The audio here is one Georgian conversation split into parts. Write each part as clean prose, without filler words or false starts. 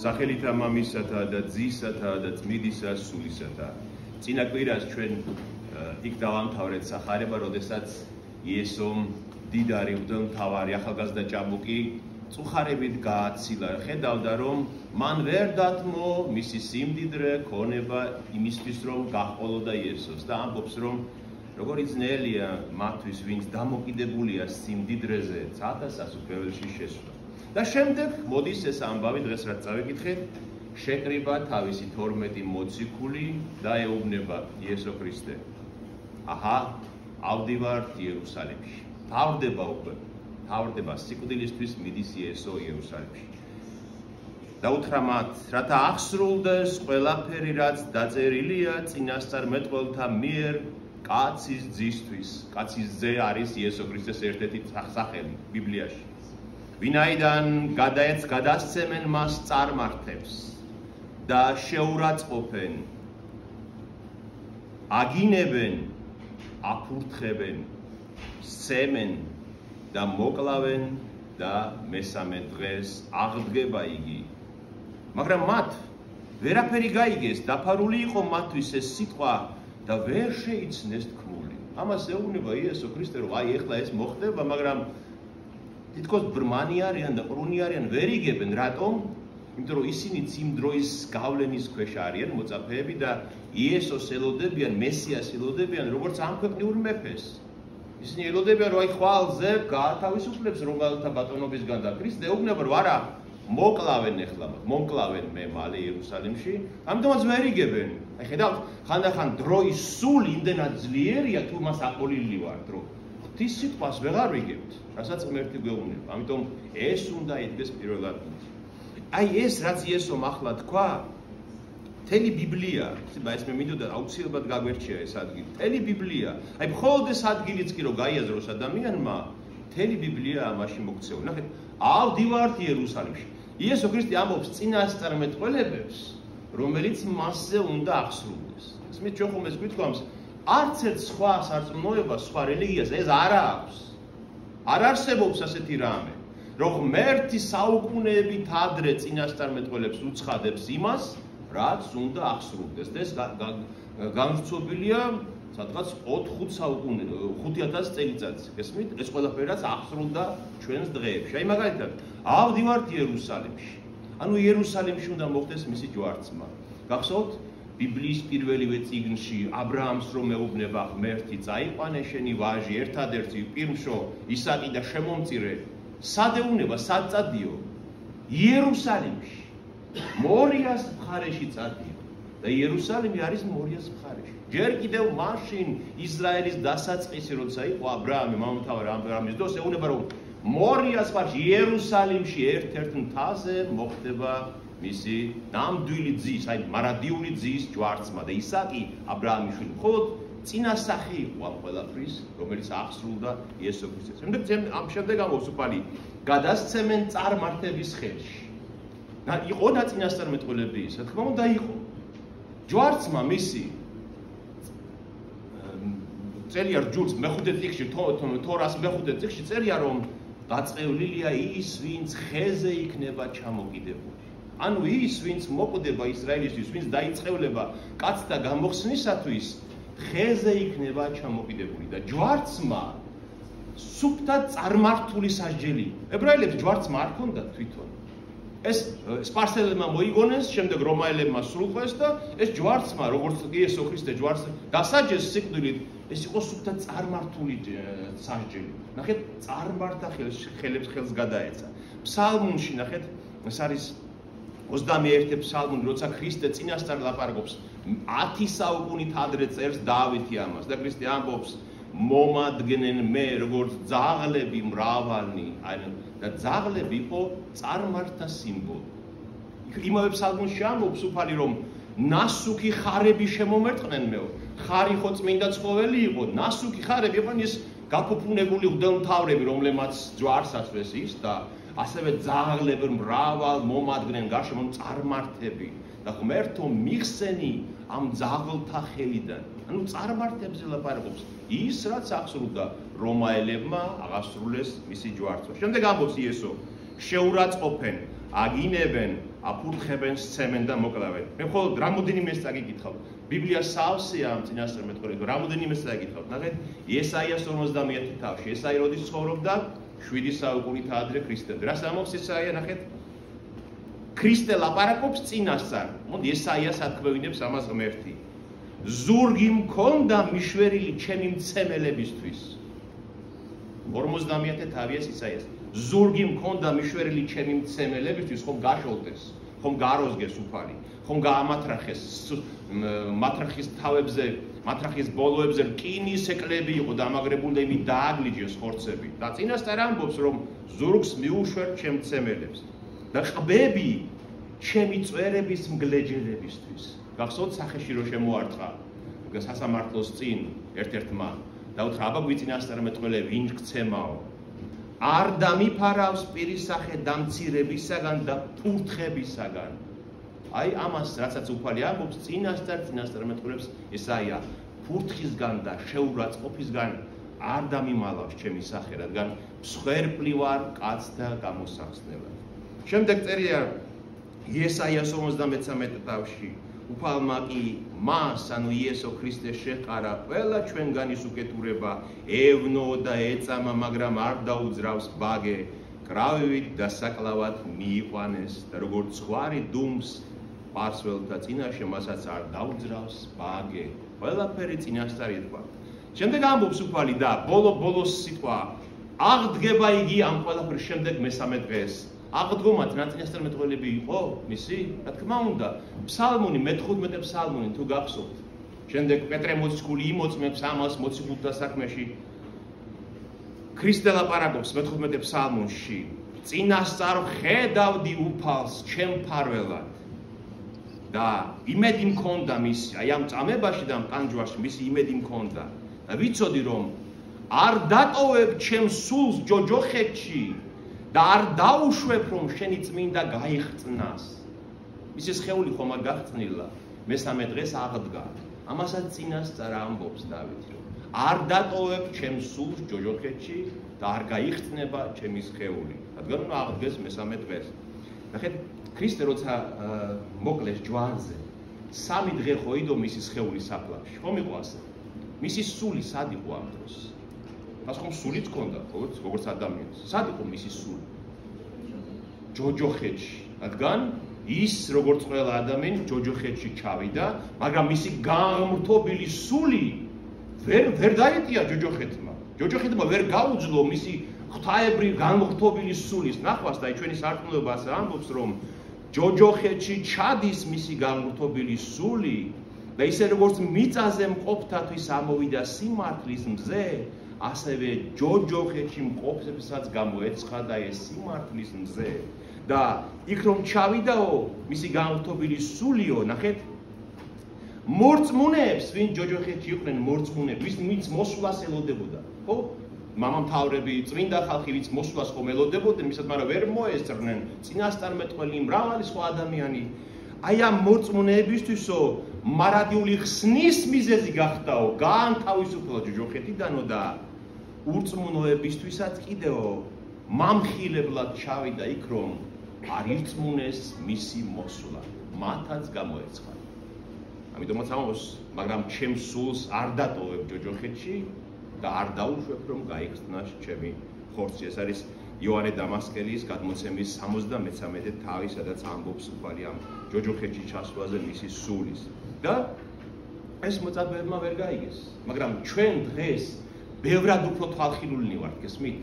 სახელითა მამისათა და ძისათა და წმინდისა სულისათა. წინა კვირას ჩვენ იქ დავამთავრეთ სახარება, როდესაც იესომ დიდარი მღვდელმთავარი ახალგაზრდა ჭაბუკი წუხარებით გააცილა. ხედავდა რომ მან ვერ დათმო მისი სიმდიდრე, ქონება იმისთვის რომ გაჰყოლოდა იესოს და ამბობს რომ როგორი ძნელია მათთვის ვინც დამოკიდებულია სიმდიდრეზე ცათასას უფლებელში შესვლა. და შემდეგ მოდის ეს ამბავი დღეს რაც წავიკითხეთ, შეკრიბა თავისი 12 მოციქული და ეუბნება იესო ქრისტე. აჰა, ავდივართ იერუსალიმში. თავდება სიკვდილისთვის მიდის იესო იერუსალიმში. და უთხრა მათ, რათა აღსრულდეს ყველაფერი რაც დაწერილია წინასწარმეტყველთა მიერ კაცის ძისთვის. კაცის ძე არის იესო ქრისტეს ერთ-ერთი სახელი ბიბლიაში. ვინაიდან გადასცემენ მას წარმართებს და შეურაცხყოფენ, აგინებენ, აფურთხებენ, სცემენ და მოკლავენ და მესამე დღეს აღდგება იგი. მაგრამ მათ ვერაფერი გაიგეს, დაფარული იყო მათთვის ეს სიტყვა და ვერ შეიცნეს თქმული. ამას ეუბნება იესო ქრისტე, რომ აი ეხლა ეს მოხდება, მაგრამ თითქოს ბრმანი არიან და ყრუნი არიან, ვერ იგებენ, რატომ? იმიტომ რომ ისინიც იმ დროის გავლენის ქვეშ არიან მოწაფეები და იესოს ელოდებიან, მესიას ელოდებიან, როგორც ამ ქვეყნიურ მეფეს. ისინი ელოდებიან, რომ აი ხვალზე გაათავისუფლებს რომელთა ბატონობისგან და ქრისტე ეუბნება, რომ არა, მომკლავენ მე მალე იერუსალიმში, ამიტომაც ვერ იგებენ. აი ხედავთ, ხანდახან დროის სული იმდენად ძლიერია, თუ მას აყოლილი ვართ, რომ ღვთის სიტყვას ვეღარ ვიგებთ, რასაც ღმერთი გვეუბნება. ამიტომ ეს უნდა იდგეს პირველ ადგილში. აი ეს რაც იესომ ახლა თქვა, მთელი ბიბლია, ეს მე მინდოდა აუცილებლად გაგვერჩია ეს ადგილი. მთელი ბიბლია, აი მხოლოდ ეს ადგილიც კი რომ გაიაზროს ადამიანმა, მთელი ბიბლია ამაში მოქცევა. ნახეთ, ავდივართ იერუსალიმში. იესო ქრისტე ამბობს წინასწარმეტყველებებს, რომელიც მასზე უნდა აღსრულდეს. ისმით ჩვენ ხომ ეს გვითხოვს, არც ერთ სხვა სარწმუნოებას, სხვა რელიგიას ეს არ აქვს. არ არსებობს ასეთი რამე, რომ ღმერთი საუკუნეებით ადრე წინასწარმეტყველებს უცხადებს იმას, რაც უნდა აღსრულდეს. და ეს განვრცობილია სადღაც 4-5 საუკუნე, 5000 წელიწადს. გესმით? ეს ყველაფერი რაც აღსრულდა ჩვენს დღეებში. აი მაგალითად, ავდივართ იერუსალიმში. ანუ იერუსალიმში უნდა მოხდეს მისი ჯვარცმა. გახსოვთ? ბიბლიის პირველივე წიგნში აბრაამს რომ ეუბნება ღმერთი, წაიყვანე შენი ვაჟი, ერთადერთი პირმშო ისაკი და შემომწირე. სად ეუბნება, სად წადიო? იერუსალიმში. მორიას მხარეში წადიო. და იერუსალიმი არის მორიას მხარეში. ჯერ კიდევ მაშინ ისრაელის დასაწყისი როცა იყო აბრაამი, მამამთავარი აბრაამის დროს ეუბნება რომ მორიას მხარეში იერუსალიმში ერთ-ერთ მთაზე მოხდება მისი ნამდვილი ძის, აი მარადიული ძის ჯვარცმა და ისაკი აბრაამის შვილი. მხოლოდ წინასახი იყო ამ ყველაფრის, რომელიც აღსრულდა იესო ქრისტეს. შემდეგ ამბობს უფალი, გადასცემენ წარმართების ხელში. და იყო და წინასწარმეტყველები ის, რა თქმა უნდა იყო. ჯვარცმა მისი წერია ჯულს მეხუთე წიგნში, თორას მეხუთე წიგნში წერია რომ დაწყევლილია ის, ვინც ხეზე იქნება ჩამოკიდებული. ანუ ის, ვინც მოკვდება ისრაელისთვის, ვინც დაიწყევლება კაცთა გამოხსნისათვის, ხეზე იქნება ჩამოკიდებული და ჯვარცმა სუფთად წარმართული სასჯელი. ებრაელებს ჯვარცმა არ ჰქონდათ თვითონ. ეს სპარსელებმა მოიგონეს, შემდეგ რომაელებმა სრულყვეს და ეს ჯვარცმა, როგორც იესო ქრისტე ჯვარცს დასაჯეს სიკვდილით, ეს იყო სუფთად წარმართული სასჯელი. ნახეთ, წარმართა ხელს გადაეცა. ფსალმუნში ნახეთ, ეს არის 21 ფსალმუნი, როცა ქრისტე წინასწარ ლაპარაკობს, 10 საუკუნით ადრე წერს დავითი ამას და ქრისტე ამბობს, მომადგენენ მე როგორც ძაღლები მრავალნი, და ძაღლები იყო წარმართა სიმბოლო. იმავე ფსალმუნში ამბობს უფალი რომ ნასუქი ხარები შემომერტყნენ მეო. ხარი ხო წმინდა ცხოველი იყო, ნასუქი ხარები იყვნენ ის გაფუფუნებული მღვდელმთავრები, რომლებმაც ჯვარს აწვეს ის და ასევე ძაღლები მრავალ მომადგენენ გარშემო წარმართები და ღმერთო მიხსენი ამ ძაღლთა ხელიდან. ანუ წარმართებზე ლაპარაკობს ის რაც აღსრულდა რომაელებმა აღასრულეს მისი ჯვარცმა. შემდეგ ამბობს იესო შეურაცხყოფენ, აგინებენ, აფურთხებენ, სცემენ და მოკლავენ. მე მხოლოდ რამოდენიმე წაგიკითხავ. ბიბლია სავსეა ამ წინასწარმეტყველებს, რამოდენიმე წაგიკითხავ. ნახეთ, იესაიას 51 თავში, ესაი როდის ცხოვრობდა 7 საუკუნით ადრე ქრისტემდე. რას ამბობს ესაია, ნახეთ? ქრისტე ლაპარაკობს წინასწარ. მოდი ესაიას ათქმევინებს ამას ღმერთი. ზურგი მქონდა მიშვერილი ჩემი მცემელებისთვის. 50 თავია ისაიას. ზურგი მქონდა მიშვერილი ჩემი მცემელებისთვის, ხომ გაშოლდეს, ხომ გაროზგეს უფალი, ხომ გაამათრახეს მათრახის თავებზე, მათრახის ბოლოებზე რკინის ეკლები იყო დამაგრებული და იმით დააგლიჯეს ხორცები. და წინასწარ ამბობს, რომ ზურგს მიუშვერ ჩემ მცემელებს და ყბები ჩემი წვერების მგლეჯელებისთვის. გახსოვთ სახეში რომ შემოარტყა სასამართლოს წინ ერთ-ერთმა და უთხრა აბა გვიწინასწარმეტყველე ვინ გცემაო არ დამიფარავს პირისახე დამცირებისაგან და ფურთხებისაგან. აი ამას რასაც უფალი ამბობს წინასწარმეტყველებს ესაია ფურთხისგან და შეურაცხყოფისგან არ დამიმალავს ჩემი სახე, რადგან მსხვერპლი ვარ კაცთა გამოსახსნელად. შემდეგ წერია იესაიას 53 თავში უფალმა კი მას, ანუ იესო ქრისტეს შეყარა ყველა ჩვენგანის უკეთურება, ევნო და ეწამა, მაგრამ არ დაუძრავს ბაგე, კრავივით და საკლავად მიიყვანეს და როგორც ხვარი დუმს პარსველთა წინაშე, მასაც არ დაუძრავს ბაგე. ყველაფერი წინასწარ ითქვა. შემდეგ ამბობს უფალი და ბოლოს სიტყვა აღდგება იგი ამ ყველაფრის შემდეგ მესამე დღეს. აღდგომად რა წინასწარმეტყველები იყო მისი? რა თქმა უნდა, ფსალმუნი, მე-15 ფსალმუნი თუ გახსოვთ. შემდეგ პეტრე მოციქული იმოწმებს ამას მოციქულთა საქმეში. ქრისტე ლაპარაკობს მე-15 ფსალმუნში. წინასწარ ხედავდი უფალს ჩემ ფარველად. და იმედი მქონდა მის, აი ამ წამებაში და ამ ტანჯვაში მისი იმედი მქონდა. და ვიცოდი რომ არ დატოვებ ჩემ სულს ჯოჯოხეთში. და არ დაუშვებ რომ შენი წმინდა გაიხწნას. მისი სხეული ხომ არ გახწნილა, მესამე დღეს აღდგა. ამასაც წინასწარ ამბობს დავით, რომ არ დატოვებ ჩემ სულს ჯოჯოხეთში და არ გაიხწნება ჩემი სხეული. რადგან უნდა აღდგეს მესამე დღეს. ნახეთ, ქრისტე როცა მოკლეს ჯვარზე, 3 დღე ხო იდო მისი სხეული საფლავში. ხომ იყო ასე? მისი სული სად იყო ამ დროს? მას ხომ სულიც ჰქონდა, როგორც ადამიანს. სად იყო მისი სული? ჯოჯოხეთში. რადგან ის როგორც ყველა ადამიანი ჯოჯოხეთში ჩავიდა, მაგრამ მისი გამრთობილი სული ვერ დაეტია ჯოჯოხეთმა. ჯოჯოხეთმა ვერ გაუძლო მისი ღვთაებრივ გამრთობილი სულის ნახვას და ჩვენი სარწმუნოება ასე ამბობს, რომ ჯოჯოხეთში ჩადის მისი გამრთობილი სული და ისე როგორც მიწაზე მყოფთათვის ამოვიდა სიმართლის მზე, ასევე ჯოჯოხეთში მყოფებსაც გამოეცხადა ეს სიმართლის მზე. და იქ რომ ჩავიდაო მისი გამრთობილი სულიო, ნახეთ, მორწმუნეებს, ვინ ჯოჯოხეთში იყვნენ მორწმუნეები, ვინც მოსვლას ელოდებოდა, ხო? მამამთავრები, წმინდა ხალხი, ვინც მოსვლას ხომ ელოდებოდნენ, მისად მაგრამ ვერ მოესწრნენ, წინასწარმეტყველი, მრავალი სხვა ადამიანი. აი ამ მორწმუნეებისთვისო მარადიული ხსნის მიზეზი გახდაო, გაანთავისუფლა ჯოჯოხეთიდანო და ურწმუნოებისთვისაც კიდეო მამხილებლად ჩავიდა იქ რომ არ ირწმუნეს მისი მოსვლა, მათაც გამოეცხადა. ამიტომაც ამბობს, მაგრამ ჩემ სულს არ დატოვებ ჯოჯოხეთში და არ დაუშვებ რომ გაიხსნას ჩემი ხორცი. ეს არის იოანე დამასკელის გადმოცემის 73 თავი, სადაც ამბობს უფალი ამ ჯოჯოხეთში ჩასვლაზე მისი სულის. და ეს მოწაფეებმა ვერ გაიგეს, მაგრამ ჩვენ დღეს ბევრად უფრო თვალხილულნი ვართ, გესმით?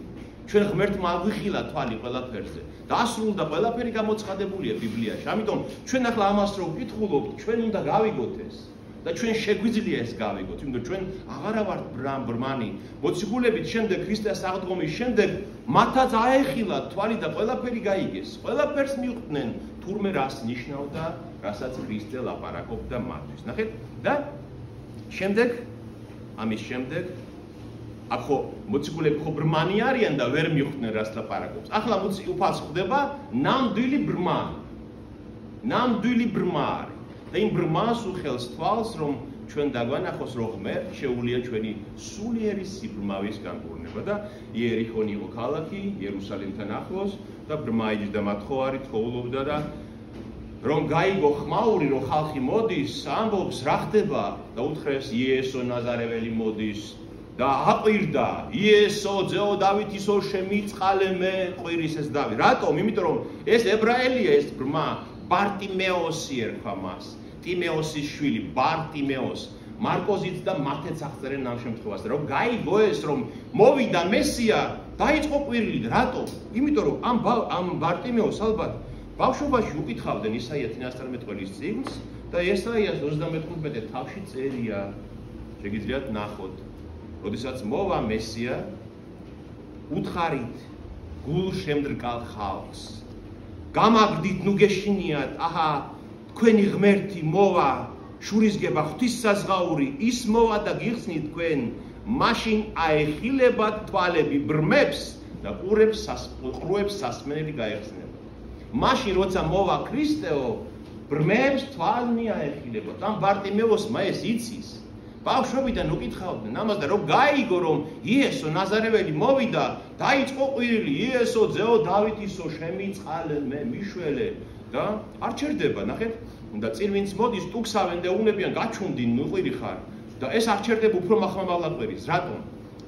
ჩვენ ღმერთმა აგვიხილა თვალი ყველაფერზე. დასრულდა ყველაფერი გამოცხადებულია ბიბლიაში. ამიტომ ჩვენ ახლა ამას რო ვკითხულობთ, ჩვენ უნდა გავიგოთ ეს. და ჩვენ შეგვიძლია ეს გავიგოთ, იმიტომ ჩვენ აღარა ვართ ბრმანი. მოციქულებით შემდეგ ქრისტეს აღდგომის შემდეგ მათაც აეხილა თვალი და ყველაფერი გაიგეს. ყველაფერს მიხვდნენ თურმე რას ნიშნავდა, რასაც ქრისტე ლაპარაკობდა მათთვის. ნახეთ და შემდეგ ამის შემდეგ აქ ხო მოციქულები ხო ბრმანი არიან და ვერ მიხვდნენ რას ლაპარაკობს. ახლა უფალს ხვდება ნამდვილი ბრმა. ნამდვილი ბრმა არის. და იმ ბრმას უხელს თვალს, რომ ჩვენ დაგვანახოს, რომ ღმერთს შეუძლია ჩვენი სულიერი სიბრმავის განკურნება და იერიხონი იყო ქალაქი, იერუსალიმთან ახლოს, და ბრმა იჯდა მათხოვარი თხოვლობდა და რომ გაიგო ხმაური რომ ხალხი მოდის ამბობს რა ხდება და უთხრეს იესო ნაზარეველი მოდის და აყვირდა იესო ძეო დავითისო შემიწყალე მე ყვირის ეს დავი რატომ იმიტომ რომ ეს ებრაელია ეს ბრმა ბარტიმეოსი ერქვა მას ტიმეოსის შვილი ბარტიმეოს მარკოზიც და მათეც აღწერენ ამ შემთხვევას რომ გაიგო ეს რომ მოვიდა მესია დაიწყო ყვირილი რატომ იმიტომ რომ ამ ბარტიმეოს ალბათ ბავშვობაში უკითხავდნენ ისაია 13-ის წიგნს და ესაიას 35 თავში წერია შეგიძლიათ ნახოთ როდესაც მოვა მესია უთხარით გულ შემდრკალ ხალხს გამაგდით ნუ გეშინიათ აჰა თქვენი ღმერთი მოვა შურისგება ღვთისსაზღაური ის მოვა და გიხსნით თქვენ მაშინ აეხილებათ თვალები ბრმებს და ყურებს სასმენელი გაეხსნება მაშინ როცა მოვა ქრისტეო ბრმებს თვალნი აეხილებათ ამ ბარტიმეოსმა ეს იცის ბავშვობიდან უკითხავდნენ ამას და რომ გაიგო რომ იესო ნაზარეველი მოვიდა დაიწყო ყვირილი იესო ძეო დავითისო შემიწყალე მე მიშველე და არ ჩერდება ნახეთ და წინ ვინც მოდის ტუქსავენ და უნებიან გაჩუნდინ ნუ ყვირი ხარ და ეს არ ჩერდება უფრო მახმამავლა ყვირის რატომ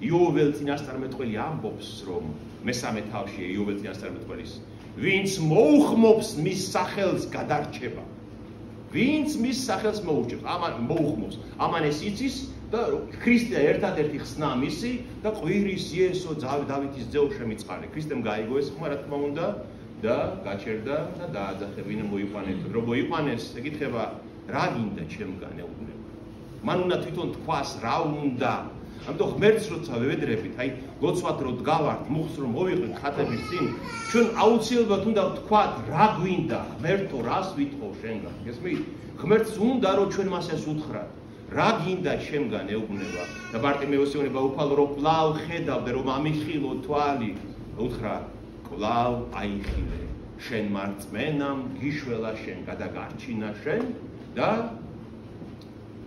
იოվել წინასწარმეტყველი ამბობს რომ მესამე თავში იოվել წინასწარმეტყველის ვინც მოუხმობს მის სახელს გადარჩება ვინც მის სახელს მოუჭებს ამან მოუხმობს ამან ეს იცის და ქრისტე ერთადერთი ხსნა მისი და ყვირის იესო დავითის ძეო შემიწყალე ქრისტემ გაიგო ეს ხმა რა თქმა უნდა და გაჩერდა და დააძახებინა მოიყვანეს რომ მოიყვანეს ეკითხება რა გინდა ჩემგან ეუბნება მან უნდა თვითონ თქვას რა უნდა ამიტომ ღმერთს როცა ვევედრებით აი ლოცვად რო დგავართ მუხს რომ მოვიღეთ ხატების წინ ჩვენ აუცილებლად უნდა ვთქვათ რა გვინდა ღმერთო რას ვითხოვ შენგან გესმით ღმერთს უნდა რომ ჩვენ მას ეს უთხრათ რა გინდა ჩემგან ეუბნება და ბარტიმეოსი უნება უფალო რომ კვლავ ხედავდე რომ ამიხილო თვალი უთხრა კვლავ აიხილე შენ მარწმენამ გიშველა შენ გადაგარჩინა შენ და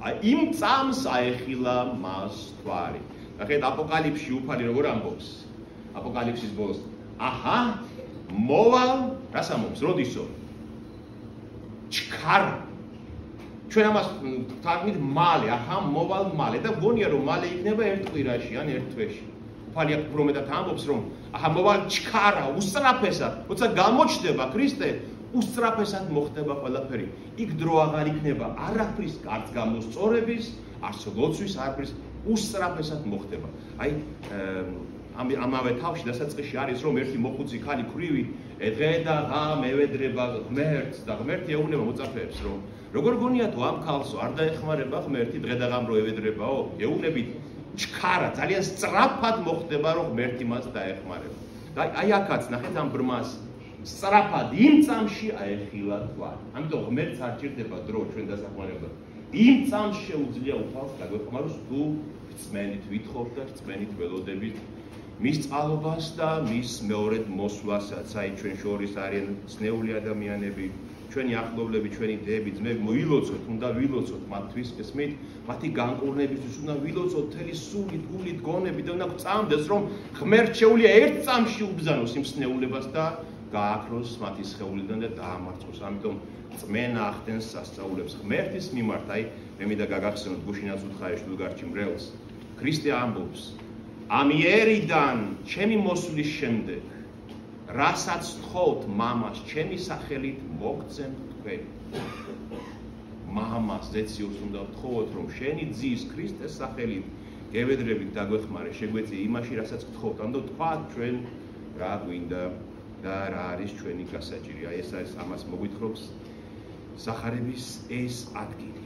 იმ წამს აეხილა მას თვალი. ნახეთ აპოკალიფსში უფალი როგორ ამბობს? აპოკალიფსის ბოლოს. აჰა, მოვალ, რას ამბობს? როდისო? ჩქარ. ჩვენ ამას თარგმნით მალე, აჰა, მოვალ მალე და გონია რომ მალე იქნება ერთ კვირაში ან ერთ თვეში. უფალი აქ უფრო მეტად ამბობს რომ აჰა, მოვალ ჩქარა, უსწრაფესად, როცა გამოჩნდება ქრისტე უსწრაფესად მოხდება ყველაფერი. იქ დრო აღარ იქნება არაფრის არც გამოსწორების, არც ლოცვის, არაფრის უსწრაფესად მოხდება. აი ამავე თავში დასაწყისში არის რომ ერთი მოხუცი ქალი ქვრივი დღე და ღამ ევედრება ღმერთს და ღმერთი ეუბნება მოწაფეებს რომ როგორ გონიათო ამ ქალსო არ დაეხმარება ღმერთი დღე და ღამ რო ევედრებაო ეუბნებით ჩქარა ძალიან სწრაფად მოხდება რომ ღმერთი მას დაეხმარება. და აი აქაც ნახეთ ამ ბრმას სწრაფად იმ წამში აეხილა თვალი. ამიტომ ღმერთს არ ჭირდება დრო ჩვენ დასახმარებლად. იმ წამს შეუძლია უფალს გაგვეხმაროს თუ რწმენით ვითხოვთ და რწმენით ველოდებით მის წყალობას და მის მეორედ მოსვლასაც. აი ჩვენ შორის არიან ცნეული ადამიანები, ჩვენი ახლობლები, ჩვენი დები, ძმები, მოილოცოთ, უნდა ვილოცოთ მათთვის, გესმით? მათი განკურნებისთვის უნდა ვილოცოთ მთელი სულით, გულით, გონებით და უნდა გვწამდეს რომ ღმერთს შეუძლია ერთ წამში უბრძანოს იმ ცნეულებას და გააქროს მათი სხეულიდან და დაამარცხოს. ამიტომ წმენა ახდენს სასწაულებს ღმერთის მიმართ. აი მე მინდა გაგახსენოთ გუშინაც უთხარი შულგარჩი მრევლს. ქრისტე ამბობს ამ იერიდან ჩემი მოსვლის შემდეგ რასაც თხოვთ მამას ჩემი სახელით მოგცემთ თქვენ. მამას ზეციოს უნდა ვთხოვოთ რომ შენი ძის ქრისტეს სახელით გევედრებით დაგვეხმარე შეგვეწიე იმაში რასაც გთხოვთ. ამიტომ თქვათ ჩვენ რა გვინდა და რა არის ჩვენი გასაჭირი. აი ეს არის ამას მოგვითხრობს სახარების ეს ადგილი.